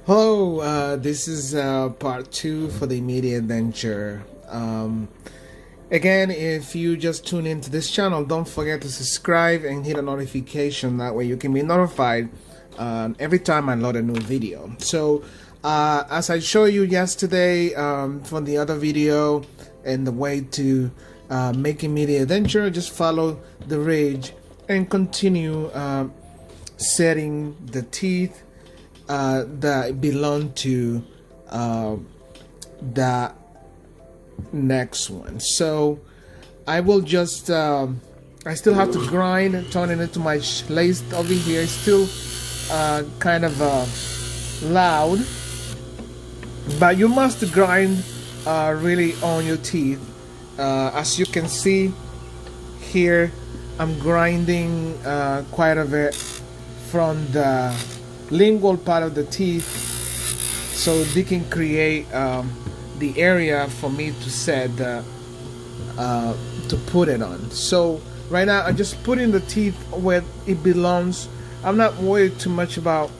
Hello, this is part 2 for the immediate denture. Again, if you just tune into this channel, don't forget to subscribe and hit a notification. That way you can be notified every time I load a new video. So, as I showed you yesterday from the other video and the way to make immediate denture, just follow the ridge and continue setting the teeth that belong to the next one. So I will just I still have to grind and turn it into my lace over here. It's still kind of loud, but you must grind really on your teeth. As you can see here, I'm grinding quite a bit from the lingual part of the teeth, so they can create the area for me to set to put it on. So right now I'm just putting the teeth where it belongs. I'm not worried too much about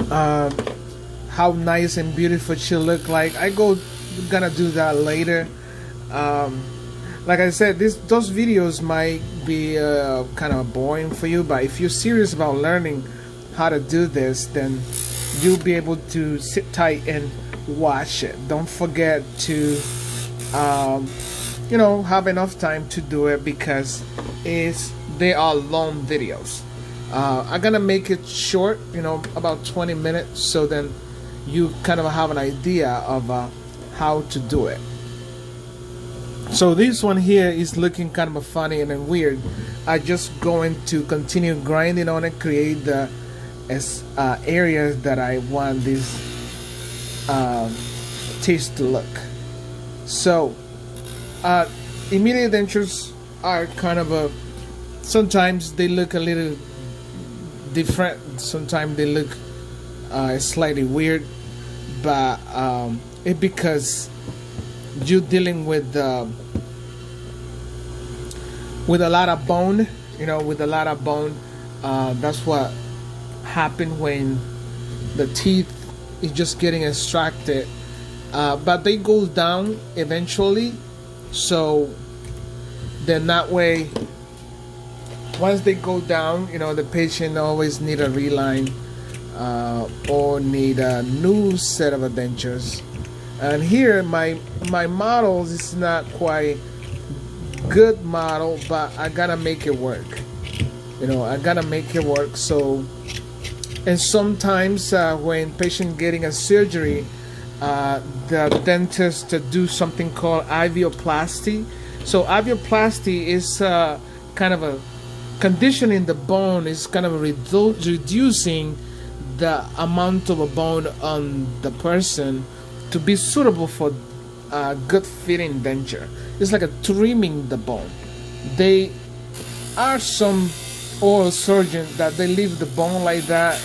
how nice and beautiful she'll look like. Gonna do that later. Like I said, those videos might be kind of boring for you, but if you're serious about learning how to do this, then you'll be able to sit tight and watch it. Don't forget to have enough time to do it, because they are long videos. I'm gonna make it short, about 20 minutes, so then you kind of have an idea of how to do it. So this one here is looking kind of funny and then weird. I'm just going to continue grinding on it, create the areas that I want these teeth to look. So immediate dentures are kind of sometimes they look a little different, sometimes they look slightly weird, but it's because you're dealing with a lot of bone, with a lot of bone. That's what happen when the teeth is just getting extracted, but they go down eventually. So then that way, once they go down, the patient always need a reline or need a new set of dentures. And here my model is not quite good model, but I gotta make it work. I gotta make it work. So, and sometimes when patient getting a surgery, the dentist to do something called ivioplasty. So ivioplasty is kind of a conditioning the bone, is kind of reducing the amount of a bone on the person to be suitable for good fitting denture. It's like a trimming the bone. They are some oral surgeons that they leave the bone like that,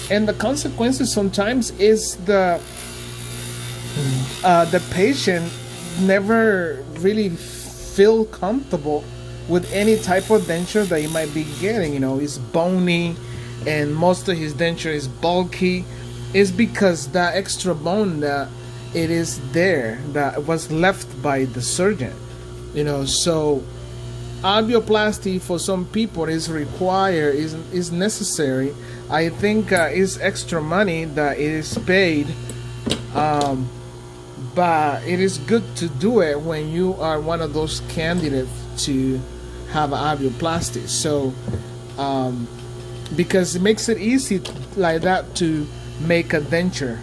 and the consequences sometimes is the patient never really feel comfortable with any type of denture that he might be getting. It's bony, and most of his denture is bulky. Is because that extra bone that it is there that was left by the surgeon. So alveoplasty for some people is required, is necessary. I think is extra money that it is paid, but it is good to do it when you are one of those candidates to have alveoplasty. So because it makes it easy like that to make a denture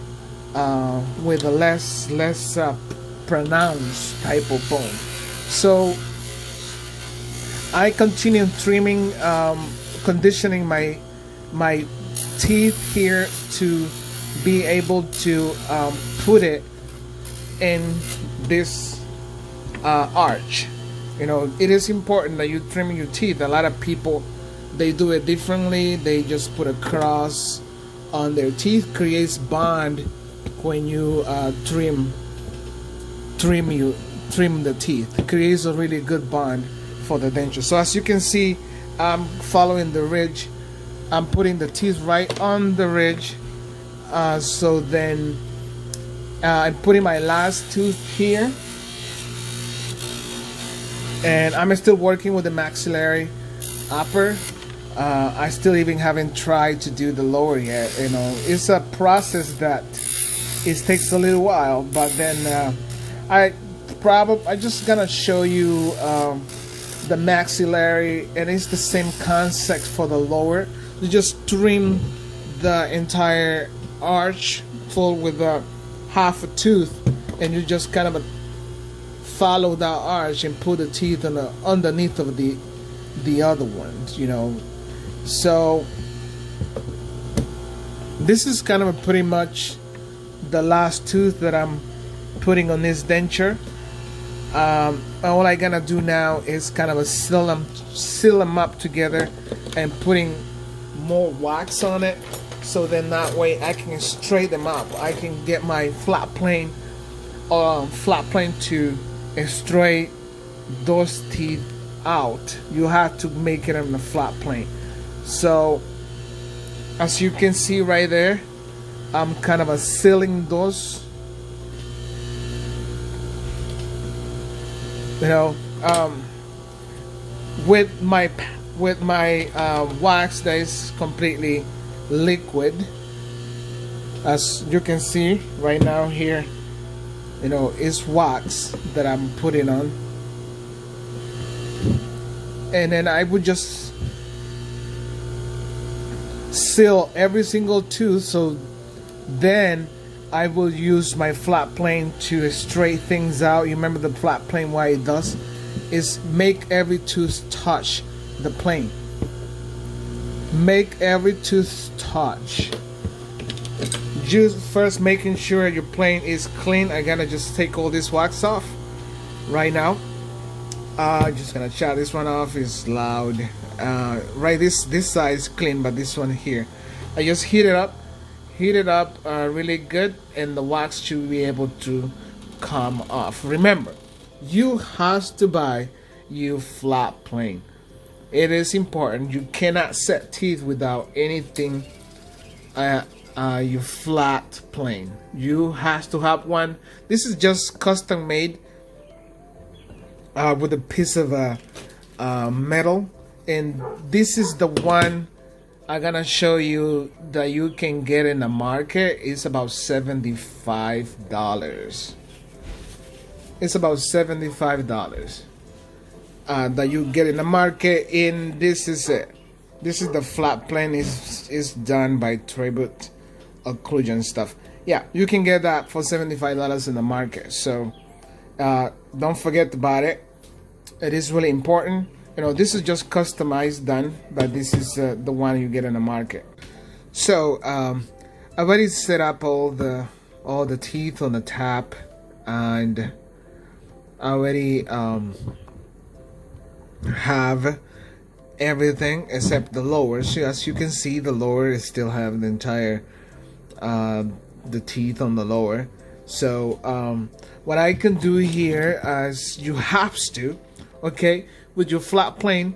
with a less pronounced type of bone. So I continue trimming, conditioning my teeth here to be able to put it in this arch. It is important that you trim your teeth. A lot of people, they do it differently. They just put a cross on their teeth, creates bond when you trim the teeth. It creates a really good bond for the denture. So as you can see, I'm following the ridge I'm putting the teeth right on the ridge. So then I'm putting my last tooth here, and I'm still working with the maxillary upper. I still even haven't tried to do the lower yet. You know, it's a process that it takes a little while, but then I just gonna show you the maxillary, and it's the same concept for the lower. You just trim the entire arch full with half a tooth, and you just kind of follow that arch and put the teeth on the underneath of the other ones, you know. So this is kind of pretty much the last tooth that I'm putting on this denture. All I gonna do now is kind of seal them up together and putting more wax on it, so then that way I can straighten them up. I can get my flat plane to straight those teeth out. You have to make it on the flat plane. So as you can see right there, I'm kind of sealing those, you know, with my wax that is completely liquid. As you can see right now here, you know, it's wax that I'm putting on, and then I would just seal every single tooth. So then I will use my flat plane to straighten things out. You remember the flat plane, why it does is make every tooth touch the plane. Make every tooth touch. Just first making sure your plane is clean. I gotta just take all this wax off right now. Just gonna chop this one off. It's loud. Right, this side is clean, but this one here, I just heat it up really good, and the wax should be able to come off. Remember, you have to buy your flat plane. It is important. You cannot set teeth without anything. Your flat plane, you have to have one. This is just custom made with a piece of metal, and this is the one I'm gonna show you that you can get in the market. It's about $75. It's about $75 that you get in the market. And this is it. This is the flat plane. Is done by Tribute Occlusion stuff. Yeah, you can get that for $75 in the market. So don't forget about it. It is really important. You know, this is just customized done, but this is the one you get in the market. So I already set up all the teeth on the top, and I already have everything except the lower. So as you can see, the lower is still have the entire the teeth on the lower. So what I can do here, as you have to, okay, with your flat plane,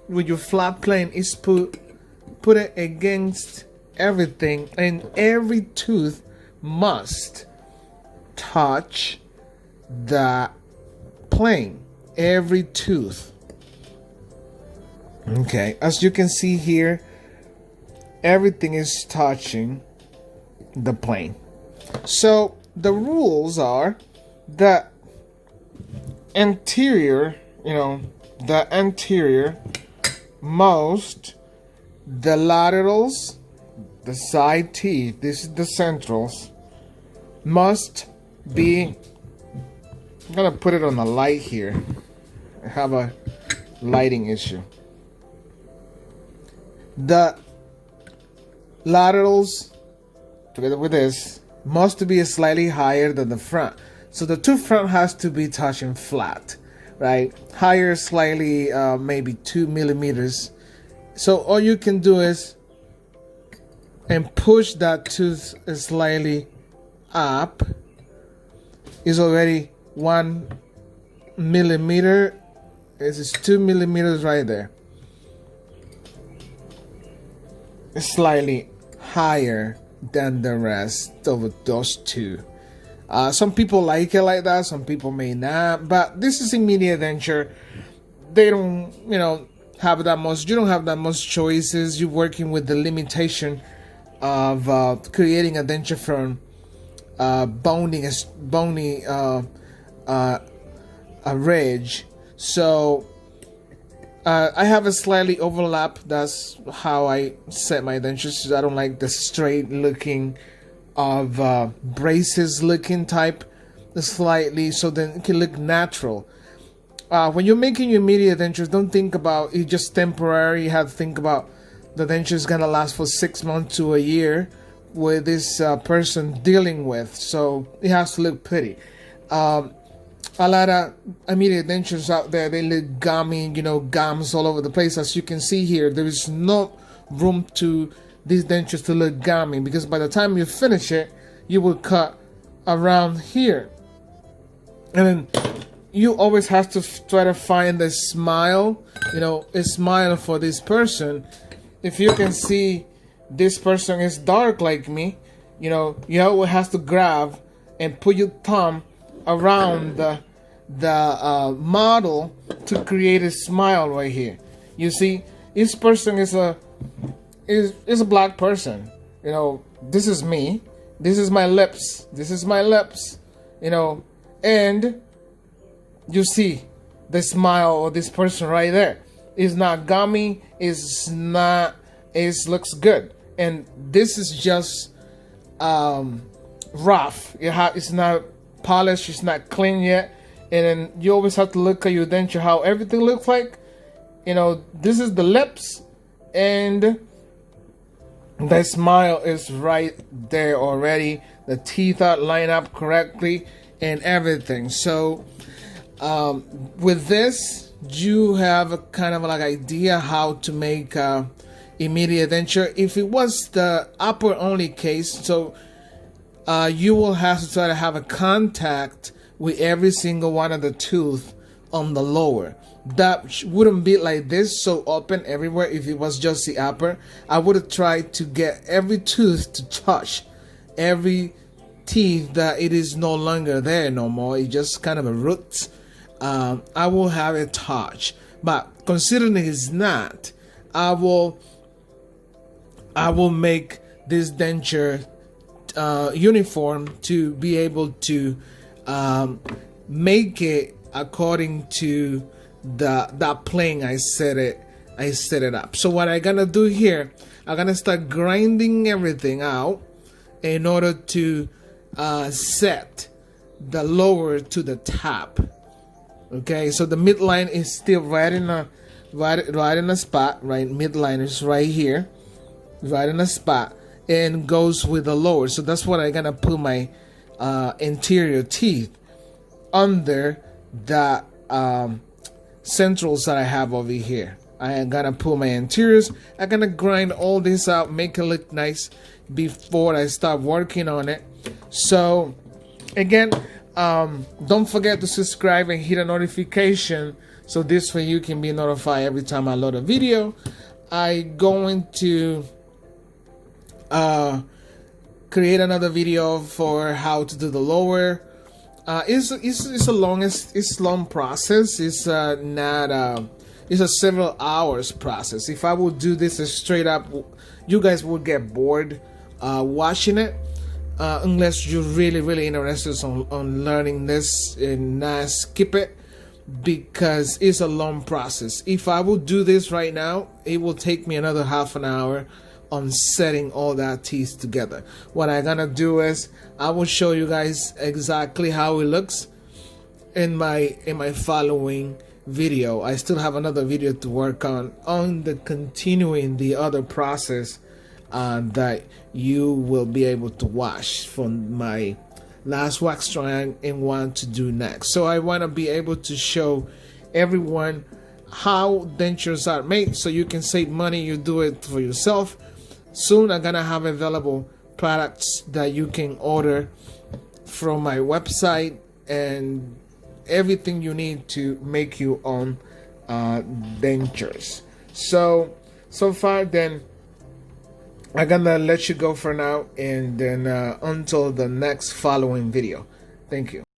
is put it against everything, and every tooth must touch the plane. Every tooth. Okay, as you can see here, everything is touching the plane. So the rules are that anterior, you know, the anterior, most, the laterals, the side teeth, this is the centrals, must be, I'm gonna put it on the light here. I have a lighting issue. The laterals, together with this, must be slightly higher than the front. So the two front has to be touching flat, right? Higher slightly, maybe 2 millimeters. So all you can do is and push that tooth slightly up. Is already 1 millimeter. This is 2 millimeters right there. slightly higher than the rest of those two. Some people like it like that, some people may not, but this is immediate denture. They don't, have that much. You don't have that much choices. You're working with the limitation of creating a denture from bony a ridge. So I have a slightly overlap. That's how I set my dentures. I don't like the straight looking of braces looking type, slightly, so then it can look natural. When you're making your immediate dentures, don't think about it just temporary. You have to think about the denture is gonna last for 6 months to a year with this person dealing with, so it has to look pretty. A lot of immediate dentures out there, they look gummy, gums all over the place. As you can see here, there is no room to these dentures to look gummy, because by the time you finish it, you will cut around here, and then you always have to try to find a smile, a smile for this person. If you can see this person is dark like me, you always have to grab and put your thumb around the model to create a smile right here. You see, this person is a black person. This is me. This is my lips. This is my lips. And you see the smile of this person right there. It's not gummy. It's not. It looks good. And this is just rough. It's not polished. It's not clean yet. And then you always have to look at your denture, how everything looks like. This is the lips, and the smile is right there already. The teeth are lined up correctly and everything. So with this, you have a kind of like idea how to make immediate denture. If it was the upper only case, so you will have to try to have a contact with every single one of the tooth on the lower. That wouldn't be like this, so open everywhere. If it was just the upper, I would have tried to get every tooth to touch every teeth that it is no longer there no more. It's just kind of a root. I will have it touch, but considering it's not, I will make this denture uniform to be able to make it according to that plane I set it up. So what I'm gonna do here, I'm gonna start grinding everything out in order to set the lower to the top. Okay, so the midline is still right in a spot. Right, midline is right here, right in a spot, and goes with the lower. So that's what I'm gonna put my interior teeth under the centrals that I have over here. I am gonna put my interiors. I'm gonna grind all this out, make it look nice before I start working on it. So again, don't forget to subscribe and hit a notification, so this way you can be notified every time I load a video. I'm going to create another video for how to do the lower. It's a long process. It's not it's a several hours process. If I would do this straight up, you guys would get bored watching it, unless you're really interested on learning this and not skip it, because it's a long process. If I would do this right now, it will take me another half an hour on setting all that teeth together. What I'm gonna do is I will show you guys exactly how it looks in my following video. I still have another video to work on the continuing the other process that you will be able to watch from my last wax try and want to do next. So I want to be able to show everyone how dentures are made, so you can save money. You do it for yourself. Soon I'm gonna have available products that you can order from my website, and everything you need to make your own dentures. So far then, I'm gonna let you go for now, and then until the next following video. Thank you.